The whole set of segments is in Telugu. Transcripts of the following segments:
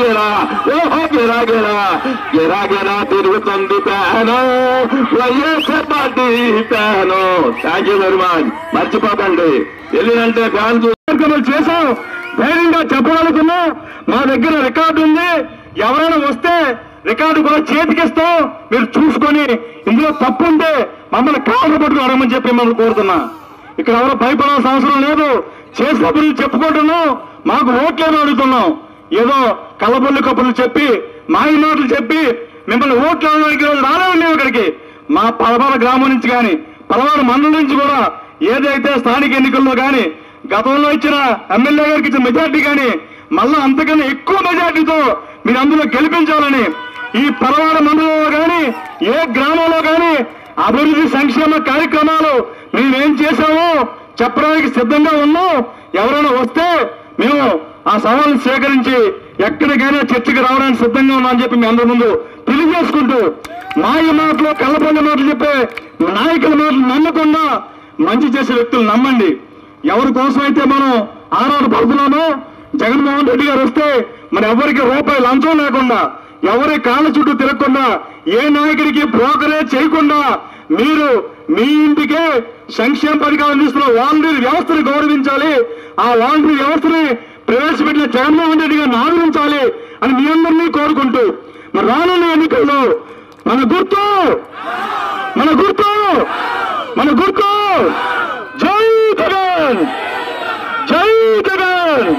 గిరా ఓహో గిరా గిరా గిరా గిరా తిరుగుతుంది pan YSR party pan. Thank you very much. మర్చిపోకండి, వెళ్ళినంటే ఫ్యాన్ కార్యక్రమాలు చేశాం, ధైర్యంగా చెప్పగలుగుతున్నా. మా దగ్గర రికార్డు ఉంది, ఎవరైనా వస్తే రికార్డు కూడా చేతికిస్తాం, మీరు చూసుకొని ఇందులో తప్పు ఉంటే మమ్మల్ని కాళ్ళు పట్టుకుని అడగమని చెప్పి మిమ్మల్ని కోరుతున్నా. ఇక్కడ ఎవరో భయపడాల్సిన అవసరం లేదు. చేసిన పనులు చెప్పుకుంటున్నాం, మాకు ఓట్లేమో అడుగుతున్నాం. ఏదో కళ్ళబొల్లి కప్పులు చెప్పి మాయ మాటలు చెప్పి మిమ్మల్ని ఓట్లు అడగడానికి రాలేవు ఇక్కడికి. మా పలవాడ గ్రామం నుంచి కానీ పలవాడ మండలం నుంచి కూడా ఏదైతే స్థానిక ఎన్నికల్లో కానీ గతంలో ఇచ్చిన ఎమ్మెల్యే గారికి ఇచ్చిన మెజార్టీ కానీ మళ్ళా అంతకన్నా ఎక్కువ మెజార్టీతో మీరు అందులో గెలిపించాలని ఈ పలవాడ మండలంలో కానీ ఏ గ్రామంలో కానీ అభివృద్ధి సంక్షేమ కార్యక్రమాలు మేమేం చేశామో చెప్పడానికి సిద్ధంగా ఉన్నాం. ఎవరైనా వస్తే మేము ఆ సవాల్ని స్వీకరించి ఎక్కడికైనా చర్చకి రావడానికి సిద్ధంగా ఉన్నామని చెప్పి మీ అందరి ముందు తెలియజేసుకుంటూ, మాయ మాటలు కళ్ళపల్లి మాటలు చెప్పే నాయకుల మాటలు నమ్మకుండా మంచి చేసే వ్యక్తులు నమ్మండి. ఎవరి కోసం అయితే మనం ఆరాట పడుతున్నామో జగన్మోహన్ రెడ్డి గారు వస్తే మన ఎవరికి రూపాయి లంచం లేకుండా, ఎవరి కాళ్ళ చుట్టూ తిరగకుండా, ఏ నాయకుడికి బ్రోకరేజ్ చేయకుండా మీరు మీ ఇంటికే సంక్షేమ పథకాలు అందిస్తున్న వాలంటీర్ వ్యవస్థను గౌరవించాలి. ఆ వాలంటీర్ వ్యవస్థని ప్రవేశపెట్టిన జగన్మోహన్ రెడ్డి గారిని ఆదరించాలి అని మీ అందరినీ కోరుకుంటూ, మరి రానున్న ఎన్నికల్లో మన గుర్తు జై జగన్, జై జగన్.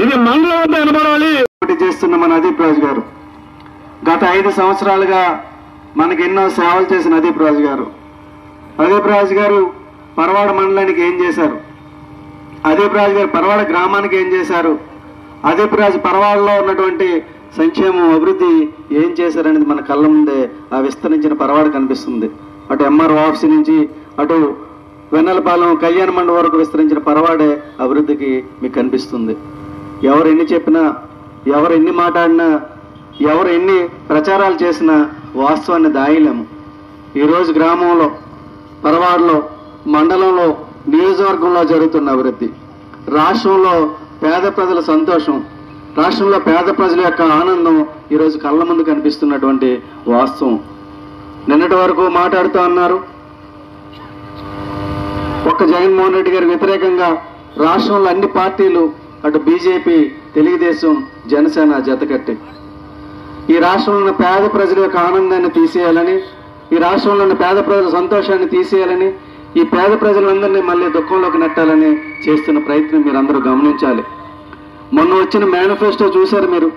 ఇది మండలం అంతా వినబడాలి. చేస్తున్న మన అదీప్ రాజు గారు గత 5 సంవత్సరాలుగా మనకి ఎన్నో సేవలు చేసిన అదీప్ రాజు గారు పరవాడ మండలానికి ఏం చేశారు, అదీప్ రాజు గారు పరవాడ గ్రామానికి ఏం చేశారు, అదీప్ రాజు పరవాడలో ఉన్నటువంటి సంక్షేమం అభివృద్ధి ఏం చేశారనేది మన కళ్ళ ముందే ఆ విస్తరించిన పరవాడ కనిపిస్తుంది. అటు ఎంఆర్ఓ ఆఫీస్ నుంచి అటు వెన్నెలపాలెం కళ్యాణ మండపం వరకు విస్తరించిన పరవాడే అభివృద్ధికి మీకు కనిపిస్తుంది. ఎవరు ఎన్ని చెప్పినా, ఎవరు ఎన్ని మాట్లాడినా, ఎవరు ఎన్ని ప్రచారాలు చేసినా వాస్తవాన్ని దాయలేము. ఈరోజు గ్రామంలో, పరవాడలో, మండలంలో, నియోజకవర్గంలో జరుగుతున్న అభివృద్ధి, రాష్ట్రంలో పేద ప్రజల సంతోషం, రాష్ట్రంలో పేద ప్రజల యొక్క ఆనందం ఈరోజు కళ్ళ ముందు కనిపిస్తున్నటువంటి వాస్తవం. నిన్నటి వరకు మాట్లాడుతూ అన్నారు, ఒక్క జగన్మోహన్ రెడ్డి గారి వ్యతిరేకంగా రాష్ట్రంలో అన్ని పార్టీలు అటు బీజేపీ, తెలుగుదేశం, జనసేన జతకట్టి ఈ రాష్ట్రంలో ఉన్న పేద ప్రజల యొక్క ఆనందాన్ని తీసేయాలని, ఈ రాష్ట్రంలో ఉన్న పేద ప్రజల సంతోషాన్ని తీసేయాలని, ఈ పేద ప్రజలందరినీ మళ్ళీ దుఃఖంలోకి నెట్టాలని చేస్తున్న ప్రయత్నం మీరు అందరూ గమనించాలి. మొన్న వచ్చిన మేనిఫెస్టో చూశారు మీరు,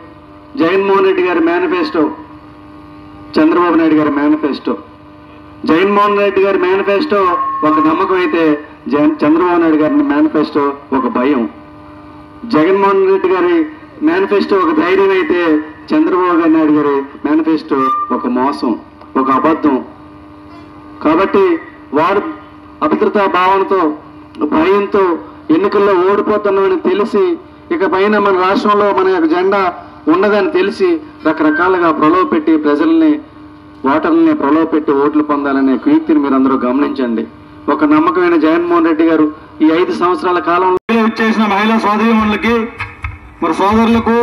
జగన్మోహన్ రెడ్డి గారి మేనిఫెస్టో, చంద్రబాబు నాయుడు గారి మేనిఫెస్టో. జగన్మోహన్ రెడ్డి గారి మేనిఫెస్టో ఒక నమ్మకం అయితే చంద్రబాబు నాయుడు గారి మేనిఫెస్టో ఒక భయం. జగన్మోహన్ రెడ్డి గారి మేనిఫెస్టో ఒక ధైర్యం అయితే చంద్రబాబు నాయుడు గారి మేనిఫెస్టో ఒక మోసం, ఒక అబద్ధం. కాబట్టి వారు అభద్రతా భావనతో, భయంతో ఎన్నికల్లో ఓడిపోతున్నామని తెలిసి, ఇక పైన మన రాష్ట్రంలో మన యొక్క జెండా ఉన్నదని తెలిసి రకరకాలుగా ప్రలోభ పెట్టి ప్రజల్ని, ఓటర్లని ప్రలోభ పెట్టి ఓట్లు పొందాలనే కీర్తిని మీరు అందరూ గమనించండి. ఒక నమ్మకమైన జగన్మోహన్ రెడ్డి గారు ఈ 5 సంవత్సరాల కాలంలో చేసిన మహిళా సోదరీమణులకి, మరి సోదరులకు,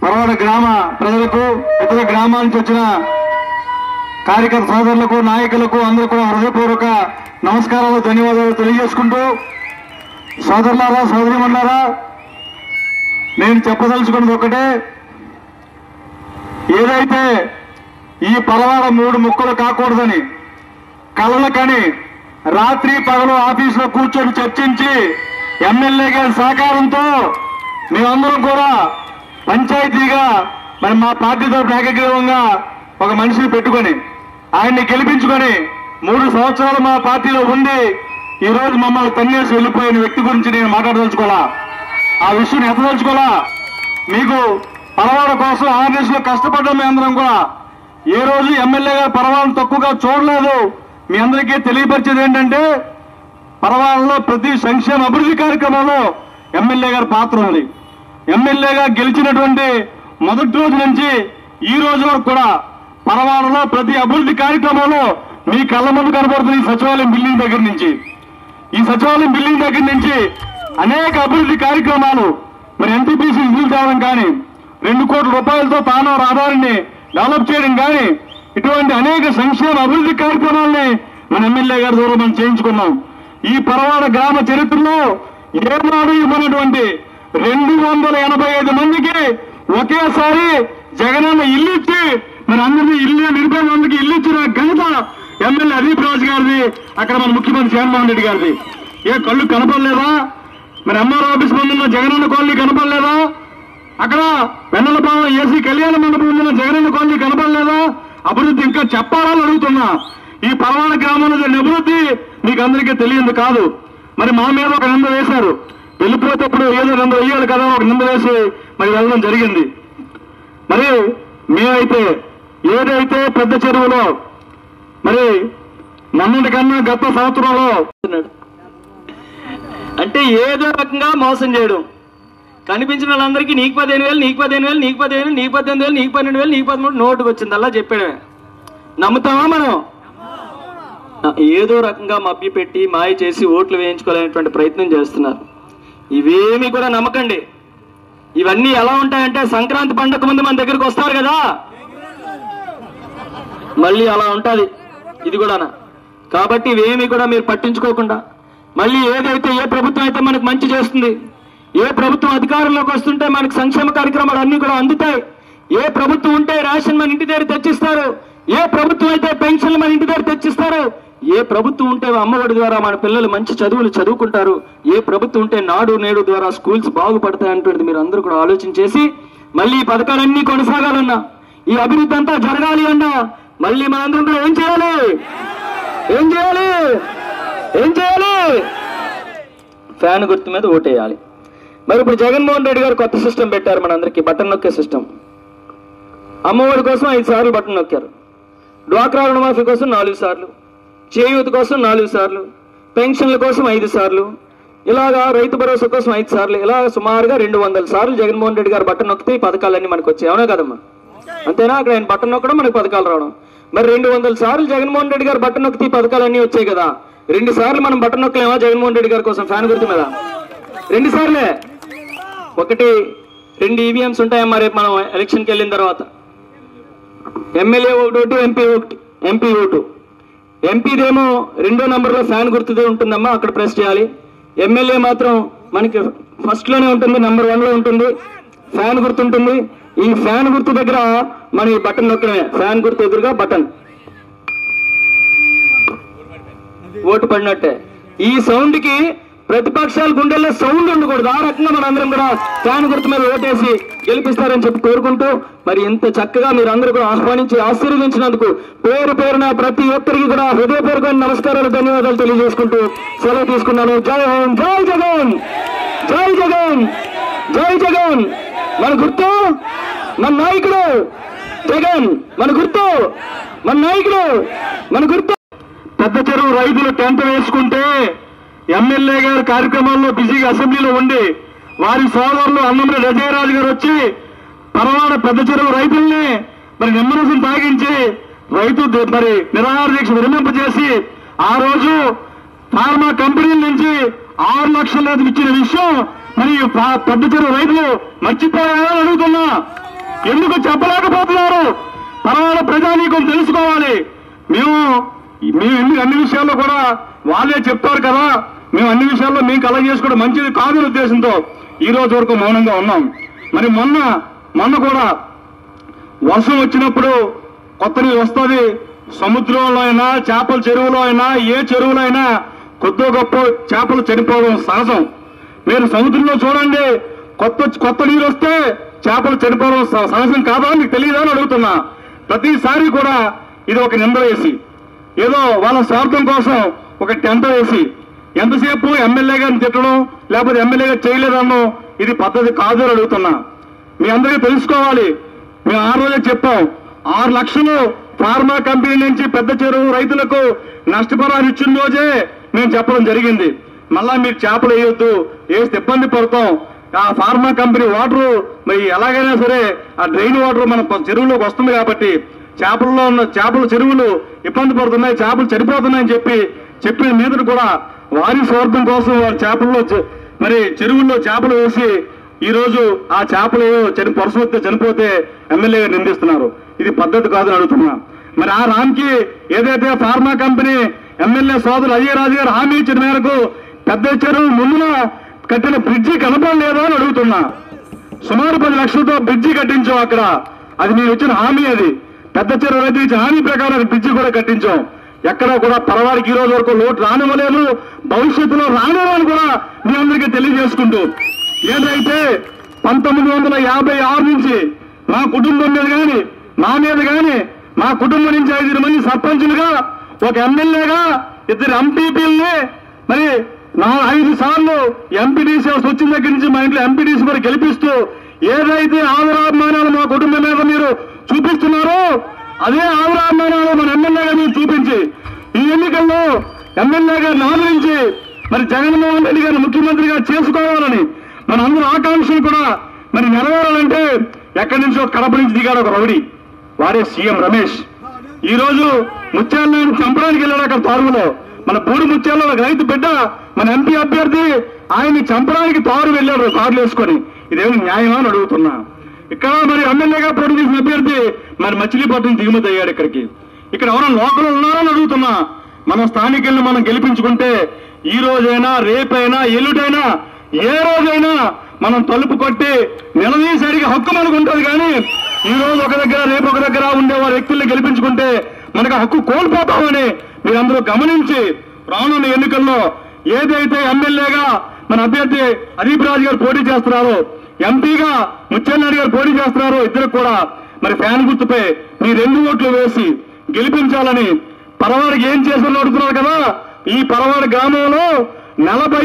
పరవాడ గ్రామ ప్రజలకు, ఇతర గ్రామాల నుంచి వచ్చిన కార్యకర్త సోదరులకు, నాయకులకు అందరూ కూడా హృదయపూర్వక నమస్కారాలు, ధన్యవాదాలు తెలియజేసుకుంటూ, సోదరులారా, సోదరీమణులారా, నేను చెప్పదలుచుకున్నది ఒకటే, ఏదైతే ఈ పరవాడ 3 ముక్కలు కాకూడదని కలలకని రాత్రి పగలు ఆఫీసులో కూర్చొని చర్చించి ఎమ్మెల్యే గారి సహకారంతో మేమందరం కూడా పంచాయతీగా మరి మా పార్టీ తరఫున ఏకగ్రీవంగా ఒక మనిషిని పెట్టుకొని ఆయన్ని గెలిపించుకొని 3 సంవత్సరాలు మా పార్టీలో ఉండి ఈ రోజు మమ్మల్ని తన్నేసి వెళ్లిపోయిన వ్యక్తి గురించి నేను మాట్లాడదలుచుకోవాలా, ఆ విషయం ఎత్తదలుచుకోవాలా. మీకు పరవాడ కోసం 6 నెలలు కష్టపడ్డాం. మీ అందరం కూడా ఏ రోజు ఎమ్మెల్యే గారు పరవాడను తక్కువగా చూడలేదు. మీ అందరికీ తెలియపరిచేది ఏంటంటే, పరవాడలో ప్రతి సంక్షేమ అభివృద్ధి కార్యక్రమంలో ఎమ్మెల్యే గారి పాత్ర ఉంది. ఎమ్మెల్యేగా గెలిచినటువంటి మొదటి రోజు నుంచి ఈ రోజు వరకు కూడా పరవాడలో ప్రతి అభివృద్ధి కార్యక్రమంలో మీ కళ్ళ ముందు కనబడుతున్న ఈ సచివాలయం బిల్డింగ్ దగ్గర నుంచి, ఈ సచివాలయం బిల్డింగ్ దగ్గర నుంచి అనేక అభివృద్ధి కార్యక్రమాలు, మరి ఎన్టీపీసీ నిధులు తేవడం కానీ, 2 కోట్ల రూపాయలతో తాను రహదారిని డెవలప్ చేయడం కానీ ఇటువంటి అనేక సంక్షేమ అభివృద్ధి కార్యక్రమాలని మన ఎమ్మెల్యే గారి ద్వారా మనం చేయించుకున్నాం. ఈ పరవాడ గ్రామ చరిత్రలో ఏనాడు ఇవ్వనటువంటి 285 మందికి ఒకేసారి జగనన్న ఇల్లు ఇచ్చి మన అందరినీ నిరుపేద మందికి ఇల్లు ఇచ్చిన ఘనత ఎమ్మెల్యే అదీప్ రాజు గారిది, అక్కడ మన ముఖ్యమంత్రి జగన్మోహన్ రెడ్డి గారిది. కళ్ళు కనపడలేదా? మరి ఎంఆర్ ఆఫీస్ ముందున్న జగనన్న కాలనీ కనపడలేదా? అక్కడ వెన్నెలపాలెం ఏసీ కళ్యాణ మండపం ముందున్న జగనన్న కాలనీ కనపడలేదా? అభివృద్ధి ఇంకా చెప్పాలని అడుగుతున్నా. ఈ పరవాడ గ్రామంలో జరిగిన అభివృద్ధి మీకు అందరికీ తెలియదు కాదు. మరి మా మీద ఒక నింద వేశారు, వెళ్ళిపోతేప్పుడు ఏదో నింద వేయాలి కదా, ఒక నింద వేసి మరి వెళ్ళడం జరిగింది. మరి మేమైతే ఏదైతే పెద్ద చెరువులో మరి మొన్నటి కన్నా గత సంవత్సరంలో అంటే ఏదో రకంగా మోసం చేయడం, కనిపించిన వాళ్ళందరికీ నీకు 15,000, నీకు 15,000, నీకు 15,000, నీకు 18,000, నీకు 12,000, నీకు 13 నోటుకు వచ్చింది అలా చెప్పాడమే. నమ్ముతామా మనం? ఏదో రకంగా మభ్య పెట్టి మాయ చేసి ఓట్లు వేయించుకోవాలనేటువంటి ప్రయత్నం చేస్తున్నారు. ఇవేమీ కూడా నమ్మకండి. ఇవన్నీ ఎలా ఉంటాయంటే సంక్రాంతి పండుగ ముందు మన దగ్గరికి వస్తారు కదా, మళ్ళీ అలా ఉంటుంది ఇది కూడా. కాబట్టి ఇవేమీ కూడా మీరు పట్టించుకోకుండా మళ్ళీ ఏదైతే ఏ ప్రభుత్వం అయితే మనకు మంచి చేస్తుంది, ఏ ప్రభుత్వం అధికారంలోకి వస్తుంటే మనకు సంక్షేమ కార్యక్రమాలు అన్ని కూడా అందుతాయి, ఏ ప్రభుత్వం ఉంటే రేషన్ మన ఇంటి దగ్గర తెచ్చిస్తారు, ఏ ప్రభుత్వం అయితే పెన్షన్లు మన ఇంటి దగ్గర తెచ్చిస్తారు, ఏ ప్రభుత్వం ఉంటే అమ్మఒడి ద్వారా మన పిల్లలు మంచి చదువులు చదువుకుంటారు, ఏ ప్రభుత్వం ఉంటే నాడు నేడు ద్వారా స్కూల్స్ బాగుపడతాయనేటువంటిది మీరు అందరూ కూడా ఆలోచించేసి మళ్ళీ ఈ పథకాలన్నీ కొనసాగాలన్నా, ఈ అభివృద్ధి అంతా జరగాలి అన్నా మళ్ళీ మనందరం కూడా ఏం చేయాలి? ఫ్యాన్ గుర్తు మీద ఓటేయాలి. మరి ఇప్పుడు జగన్మోహన్ రెడ్డి గారు కొత్త సిస్టమ్ పెట్టారు మనందరికీ, బటన్ నొక్కే సిస్టమ్. అమ్మఒడి కోసం 5 సార్లు బటన్ నొక్కారు, డ్వాక్రా రుణమాఫీ కోసం 4 సార్లు, చేయూత కోసం 4 సార్లు, పెన్షన్ల కోసం 5 సార్లు, ఇలాగా రైతు భరోసా కోసం 5 సార్లు, ఇలా సుమారుగా 200 సార్లు జగన్మోహన్ రెడ్డి గారు బటన్ నొక్కితే ఈ పథకాలన్నీ మనకు వచ్చాయి. అవునా కదమ్మా? అంతేనా? అక్కడ ఆయన బటన్ నొక్కడం మనకు పథకాలు రావడం. మరి 200 సార్లు జగన్మోహన్ రెడ్డి గారు బటన్ నొక్కితే ఈ పథకాలన్నీ వచ్చాయి కదా. 2 సార్లు మనం బటన్ నొక్కలేమా జగన్మోహన్ రెడ్డి గారి కోసం ఫ్యాన్ గుర్తు మీద? 2 సార్లే. 2 ఈవీఎంస్ ఉంటాయమ్మా రేపు మనం ఎలక్షన్కి వెళ్ళిన తర్వాత. MLA vote, MP vote. ఎంపీదేమో 2వ నంబర్లో ఫ్యాన్ గుర్తుదే ఉంటుందమ్మా, అక్కడ ప్రెస్ చేయాలి. ఎమ్మెల్యే మాత్రం మనకి ఫస్ట్ లోనే ఉంటుంది, నంబర్ 1లో ఉంటుంది, ఫ్యాన్ గుర్తు ఉంటుంది. ఈ ఫ్యాన్ గుర్తు దగ్గర మన ఈ బటన్ నొక్కడమే, ఫ్యాన్ గుర్తు ఎదురుగా బటన్, ఓటు పడినట్టే. ఈ సౌండ్ కి ప్రతిపక్షాల గుండెల్లో సౌండ్ ఉండకూడదు. ఆ రకంగా మనందరం కూడా ఫ్యాన్ గుర్తు మీద ఓటేసి గెలిపిస్తారని చెప్పి కోరుకుంటూ మరి ఇంత చక్కగా మీరు అందరూ కూడా ఆహ్వానించి ఆశీర్వదించినందుకు పేరు పేరున ప్రతి ఒక్కరికి కూడా హృదయపూర్వకమైన నమస్కారాలు, ధన్యవాదాలు తెలియజేసుకుంటూ సెలవు తీసుకున్నాను. జై హింద్, జై జగన్, జై జగన్, జై జగన్. మన గుర్తు మన నాయకుడు జగన్, మన గుర్తు మన నాయకుడు, మన గుర్తు. పెద్ద చెరువు రైతులు టెంట్ వేసుకుంటే ఎమ్మెల్యే గారు కార్యక్రమాల్లో బిజీగా అసెంబ్లీలో ఉండి వారి సోదరులు అన్నంరెడ్డి అజయరాజు గారు వచ్చి పరవాడ పెద్ద చెరువు రైతుల్ని మరి నిమ్మరసం తాగించి రైతు మరి నిరాహార దీక్ష విరమింపజేసి ఆ రోజు ఫార్మా కంపెనీల నుంచి 6 లక్షల ఇచ్చిన విషయం మరి పెద్ద చెరువు రైతులు మర్చిపోయారని అడుగుతున్నా. ఎందుకు చెప్పలేకపోతున్నారు? పరవాడ ప్రజానీకం తెలుసుకోవాలి. మేము అన్ని విషయాల్లో కూడా వాళ్ళే చెప్తారు కదా, మేము అన్ని విషయాల్లో మేము కలగ చేసుకోవడం మంచిది కాదని ఉద్దేశంతో ఈ రోజు వరకు మౌనంగా ఉన్నాం. మరి మొన్న కూడా వర్షం వచ్చినప్పుడు కొత్త నీరు వస్తుంది. సముద్రంలో అయినా చేపల చెరువులో అయినా ఏ చెరువులో అయినా కొద్దో గొప్ప చేపలు చనిపోవడం సహజం. మీరు సముద్రంలో చూడండి, కొత్త నీరు వస్తే చేపలు చనిపోవడం సహజం కాదా? మీకు తెలియదా అని అడుగుతున్నా. ప్రతిసారి కూడా ఇది ఒక నింద వేసి ఏదో వాళ్ళ స్వార్థం కోసం ఒక టెంట వేసి ఎంతసేపు ఎమ్మెల్యే గారిని తిట్టడం లేకపోతే ఎమ్మెల్యే గారు చేయలేదన్నో ఇది పద్ధతి కాదు అని అడుగుతున్నా. మీ అందరికీ తెలుసుకోవాలి. మేము ఆ రోజే చెప్పాం, 6 లక్షలు ఫార్మా కంపెనీ నుంచి పెద్ద చెరువు రైతులకు నష్టపరిహారం ఇచ్చిన రోజే మేము చెప్పడం జరిగింది. మళ్ళా మీరు చేపలు వేయొద్దు, వేస్తే ఇబ్బంది పడతాం. ఆ ఫార్మా కంపెనీ వాటరు మరి ఎలాగైనా సరే ఆ డ్రైన్ వాటర్ మన చెరువులోకి వస్తుంది కాబట్టి చేపల్లో ఉన్న చేపల చెరువులు ఇబ్బంది పడుతున్నాయి, చేపలు చనిపోతున్నాయని చెప్పిన మీద కూడా వారి స్వార్థం కోసం వారి చేపల్లో మరి చెరువుల్లో చేపలు వేసి ఈ రోజు ఆ చేపలు పొరసొస్తే చనిపోతే ఎమ్మెల్యే గారు నిందిస్తున్నారు. ఇది పద్ధతి కాదని అడుగుతున్నా. మరి ఆ రామ్కి ఏదైతే ఫార్మా కంపెనీ ఎమ్మెల్యే సోదరు అయ్యరాజు గారు హామీ ఇచ్చిన మేరకు పెద్ద చెరువు ముందున కట్టిన బ్రిడ్జి కనపడలేదా అని అడుగుతున్నా. సుమారు 10 లక్షలతో బ్రిడ్జి కట్టించాం అక్కడ. అది మేము ఇచ్చిన హామీ. అది పెద్ద చెరువు రైతు ఇచ్చిన హామీ ప్రకారం బ్రిడ్జి కూడా కట్టించాం. ఎక్కడ కూడా పరవాడికి ఈ రోజు వరకు లోటు రానివ్వలేదు, భవిష్యత్తులో రానివ్వని కూడా మీ అందరికీ తెలియజేసుకుంటూ, ఏదైతే 1956 నుంచి మా కుటుంబం మీద కానీ మా మీద కానీ మా కుటుంబం నుంచి 5 మంది సర్పంచులుగా, ఒక ఎమ్మెల్యేగా, 2 ఎంపీపీలని, మరి 5 సార్లు ఎంపీటీసీ వచ్చిన దగ్గర నుంచి మా ఇంట్లో ఎంపీటీసీ కూడా గెలిపిస్తూ ఏదైతే ఆదరాభిమానాలు మా కుటుంబం మీద మీరు చూపిస్తున్నారో అదే ఆదరాభిమానాలు మన ఎమ్మెల్యేగా మీరు చూపించి ఈ ఎన్నికల్లో ఎమ్మెల్యేగా ఆదరించి మరి జగన్మోహన్ రెడ్డి గారిని ముఖ్యమంత్రిగా చేసుకోవాలని మన అందరూ ఆకాంక్షలు కూడా మరి నెరవేరాలంటే ఎక్కడి నుంచో కడప నుంచి దిగాడు ఒక రౌడీ, వారే సీఎం రమేష్. ఈ రోజు ముత్యాలను చంపడానికి వెళ్ళాడు అక్కడ తారులో. మన బూడి ముత్యాలలో రైతు బిడ్డ మన ఎంపీ అభ్యర్థి ఆయన్ని చంపడానికి తారు వెళ్ళాడు కార్లు వేసుకొని. ఇదేమి న్యాయమా అని అడుగుతున్నా. ఇక్కడ మరి ఎమ్మెల్యేగా పోటీ చేసిన అభ్యర్థి మరి మచిలీపట్నం దిగుమతి అయ్యాడు ఇక్కడికి. ఇక్కడ ఎవరైనా లోకల్ ఉన్నారని అడుగుతున్నా. మన స్థానికుల్ని మనం గెలిపించుకుంటే ఈ రోజైనా రేపైనా ఎల్లుడైనా ఏ రోజైనా మనం తలుపు కొట్టి నిలదీసరికి హక్కు మనకు ఉంటుంది. కానీ ఈ రోజు ఒక దగ్గర రేపు ఒక దగ్గర ఉండే వారి వ్యక్తుల్ని గెలిపించుకుంటే మనకు హక్కు కోల్పోతామని మీరందరూ గమనించి రానున్న ఎన్నికల్లో ఏదైతే ఎమ్మెల్యేగా మన అభ్యర్థి అదీప్ రాజు గారు పోటీ చేస్తున్నారో, ఎంపీగా ముత్యాలనాయుడు గారు పోటీ చేస్తున్నారో, ఇద్దరు కూడా మరి ఫ్యాన్ గుర్తుపై మీ 2 ఓట్లు వేసి గెలిపించాలని. పరవాడికి ఏం చేశారని అడుగుతున్నారు కదా. ఈ పరవాడి గ్రామంలో 40